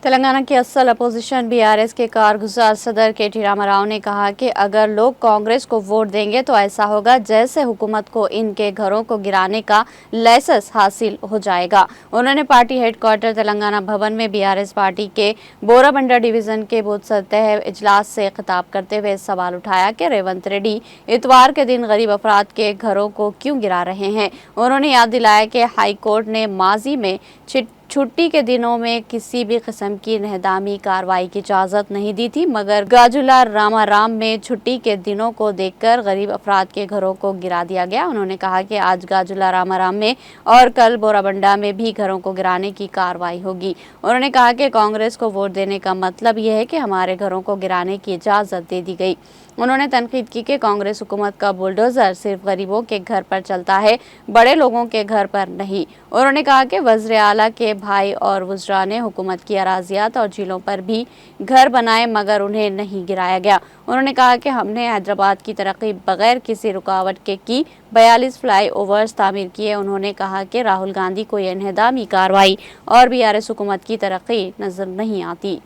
تلنگانہ کی اصل opposition BRS کے کارگزار صدر KT راما راؤ نے کہا کہ اگر لوگ کانگریس کو ووٹ دیں گے تو ایسا ہوگا جیسے حکومت کو ان کے گھروں کو گرانے کا لائسنس حاصل ہو جائے گا۔ انہوں نے پارٹی ہیڈ کوارٹر تلنگانہ بھون میں BRS پارٹی کے بورابنڈہ ڈویژن کے بوتھ سطح اجلاس سے خطاب کرتے ہوئے سوال اٹھایا کہ ریونت ریڈی اتوار کے دن غریب افراد کے گھروں کو کیوں گرا رہے ہیں۔ انہوں نے یاد دلایا کہ ہائی کورٹ نے ماضی میں چھٹی کے دنوں میں کسی بھی قسم کی انہدامی کارروائی کی اجازت نہیں دی تھی، مگر گاجولہ رامارام میں چھٹی کے دنوں کو دیکھ کر غریب افراد کے گھروں کو گرا دیا گیا۔ انہوں نے کہا کہ آج گاجولہ رامارام میں اور کل بورابنڈہ میں بھی گھروں کو گرانے کی کارروائی ہوگی۔ انہوں نے کہا کہ کانگریس کو ووٹ دینے کا مطلب یہ ہے کہ ہمارے گھروں کو گرانے کی اجازت دے دی گئی۔ انہوں نے تنقید کی کہ کانگریس حکومت کا بلڈوزر صرف غریبوں کے گھر پر چلتا ہے، بڑے لوگوں کے گھر پر نہیں۔ انہوں نے کہا کہ وزیر اعلیٰ کے بھائی اور وزراء نے حکومت کی اراضیات اور جھیلوں پر بھی گھر بنائے مگر انہیں نہیں گرایا گیا۔ انہوں نے کہا کہ ہم نے حیدرآباد کی ترقی بغیر کسی رکاوٹ کے کی 42 فلائی اوورز تعمیر کیے۔ انہوں نے کہا کہ راہل گاندھی کو یہ انہدامی کارروائی اور BRS حکومت کی ترقی نظر نہیں آتی۔